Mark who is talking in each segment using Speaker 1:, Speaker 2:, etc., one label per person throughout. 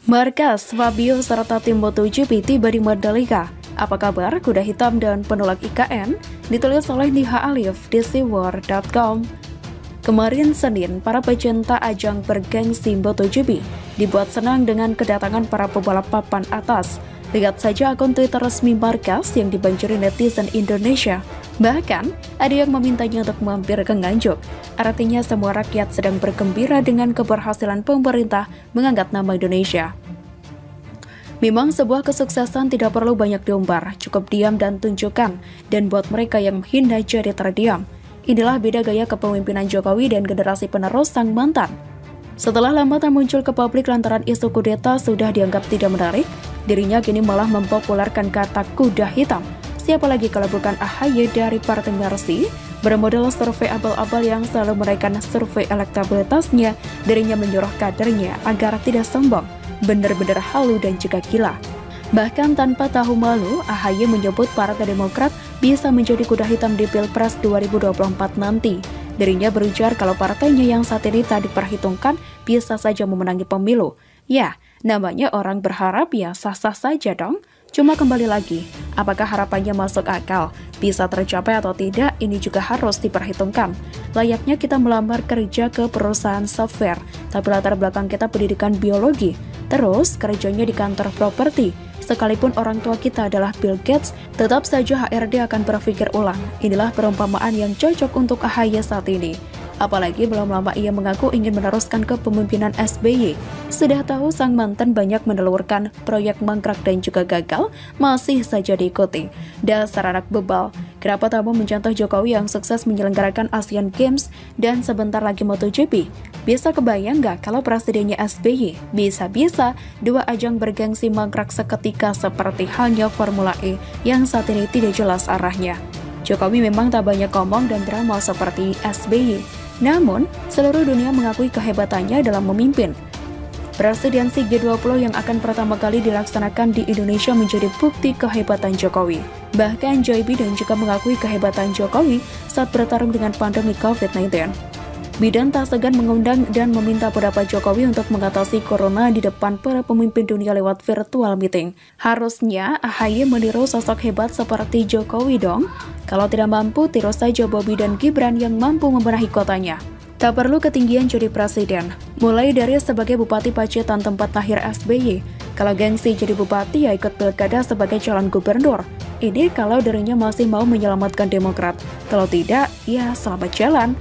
Speaker 1: Marquez, Fabio, serta tim MotoGP tiba di Mandalika. Apa kabar kuda hitam dan penolak IKN? Ditulis oleh Niha Alif di SeaWorld.com. Kemarin Senin, para pecinta ajang bergengsi MotoGP dibuat senang dengan kedatangan para pebalap papan atas. Lihat saja akun Twitter resmi Marquez yang dibanjiri netizen Indonesia. Bahkan, ada yang memintanya untuk mampir ke Nganjuk. Artinya semua rakyat sedang bergembira dengan keberhasilan pemerintah mengangkat nama Indonesia. Memang sebuah kesuksesan tidak perlu banyak diumbar, cukup diam dan tunjukkan. Dan buat mereka yang menghina jadi terdiam. Inilah beda gaya kepemimpinan Jokowi dan generasi penerus sang mantan. Setelah lama tak muncul ke publik lantaran isu kudeta sudah dianggap tidak menarik, dirinya kini malah mempopulerkan kata kuda hitam. Siapa lagi kalau bukan AHY dari Partai Mercy, bermodal survei abal-abal yang selalu menaikkan survei elektabilitasnya, dirinya menyuruh kadernya agar tidak sombong, benar-benar halu dan juga gila. Bahkan tanpa tahu malu, AHY menyebut Partai Demokrat bisa menjadi kuda hitam di Pilpres 2024 nanti. Dirinya berujar kalau partainya yang saat ini tak diperhitungkan bisa saja memenangi pemilu. Ya, namanya orang berharap ya sah-sah saja dong. Cuma kembali lagi, apakah harapannya masuk akal, bisa tercapai atau tidak, ini juga harus diperhitungkan. Layaknya kita melamar kerja ke perusahaan software, tapi latar belakang kita pendidikan biologi, terus kerjanya di kantor properti. Sekalipun orang tua kita adalah Bill Gates, tetap saja HRD akan berpikir ulang. Inilah perumpamaan yang cocok untuk AHY saat ini. Apalagi belum lama ia mengaku ingin meneruskan kepemimpinan SBY. Sudah tahu sang mantan banyak menelurkan proyek mangkrak dan juga gagal, masih saja diikuti. Dasar anak bebal. Kenapa tak mau mencontoh Jokowi yang sukses menyelenggarakan Asian Games dan sebentar lagi MotoGP? Bisa kebayang nggak kalau presidennya SBY? Bisa-bisa dua ajang bergengsi mangkrak seketika seperti halnya Formula E yang saat ini tidak jelas arahnya. Jokowi memang tak banyak ngomong dan drama seperti SBY. Namun, seluruh dunia mengakui kehebatannya dalam memimpin. Presidensi G20 yang akan pertama kali dilaksanakan di Indonesia menjadi bukti kehebatan Jokowi. Bahkan Joybi dan juga mengakui kehebatan Jokowi saat bertarung dengan pandemi COVID-19. Bidan tak segan mengundang dan meminta pendapat Jokowi untuk mengatasi corona di depan para pemimpin dunia lewat virtual meeting. Harusnya AHY meniru sosok hebat seperti Jokowi dong. Kalau tidak mampu, tiru saja Bobi dan Gibran yang mampu membenahi kotanya. Tak perlu ketinggian jadi presiden. Mulai dari sebagai Bupati Pacitan tempat lahir SBY. Kalau gengsi jadi bupati ya ikut pilkada sebagai calon gubernur. Ini kalau dirinya masih mau menyelamatkan Demokrat. Kalau tidak, ya selamat jalan.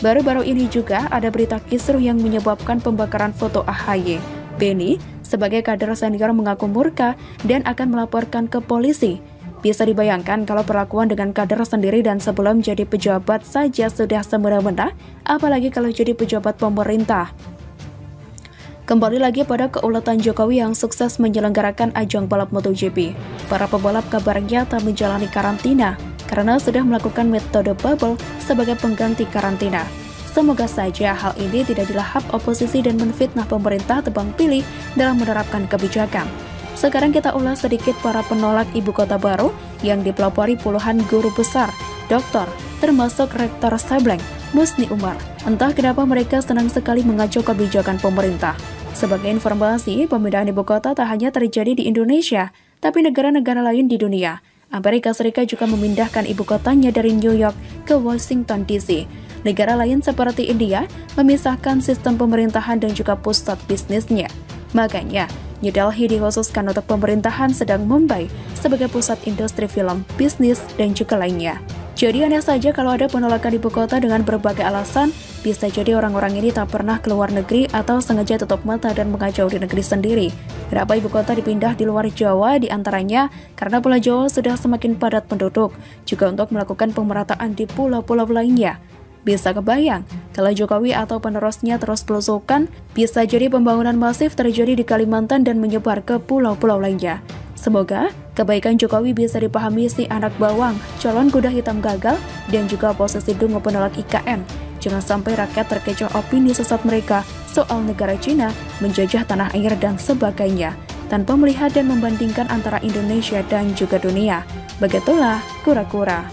Speaker 1: Baru-baru ini juga ada berita kisruh yang menyebabkan pembakaran foto AHY. Benny, sebagai kader senior mengaku murka dan akan melaporkan ke polisi. Bisa dibayangkan kalau perlakuan dengan kader sendiri dan sebelum jadi pejabat saja sudah semena-mena, apalagi kalau jadi pejabat pemerintah. Kembali lagi pada keuletan Jokowi yang sukses menyelenggarakan ajang balap MotoGP. Para pebalap kabarnya tak menjalani karantina karena sudah melakukan metode bubble sebagai pengganti karantina. Semoga saja hal ini tidak dilahap oposisi dan menfitnah pemerintah tebang pilih dalam menerapkan kebijakan. Sekarang kita ulas sedikit para penolak ibu kota baru yang dipelopori puluhan guru besar, dokter, termasuk Rektor Sableng, Musni Umar. Entah kenapa mereka senang sekali mengacau kebijakan pemerintah. Sebagai informasi, pemindahan ibu kota tak hanya terjadi di Indonesia, tapi negara-negara lain di dunia. Amerika Serikat juga memindahkan ibu kotanya dari New York ke Washington DC. Negara lain seperti India memisahkan sistem pemerintahan dan juga pusat bisnisnya. Makanya, New Delhi dikhususkan untuk pemerintahan, sedang Mumbai sebagai pusat industri film, bisnis, dan juga lainnya. Jadi aneh saja kalau ada penolakan ibu kota dengan berbagai alasan. Bisa jadi orang-orang ini tak pernah keluar negeri atau sengaja tutup mata dan mengacau di negeri sendiri. Kenapa ibu kota dipindah di luar Jawa? Di antaranya karena Pulau Jawa sudah semakin padat penduduk, juga untuk melakukan pemerataan di pulau-pulau lainnya. Bisa kebayang, kalau Jokowi atau penerusnya terus belusukan, bisa jadi pembangunan masif terjadi di Kalimantan dan menyebar ke pulau-pulau lainnya. Semoga kebaikan Jokowi bisa dipahami si anak bawang, calon kuda hitam gagal, dan juga posisi dungu penolak IKN. Jangan sampai rakyat terkecoh opini sesat mereka soal negara Cina menjajah tanah air dan sebagainya, tanpa melihat dan membandingkan antara Indonesia dan juga dunia. Begitulah kura-kura.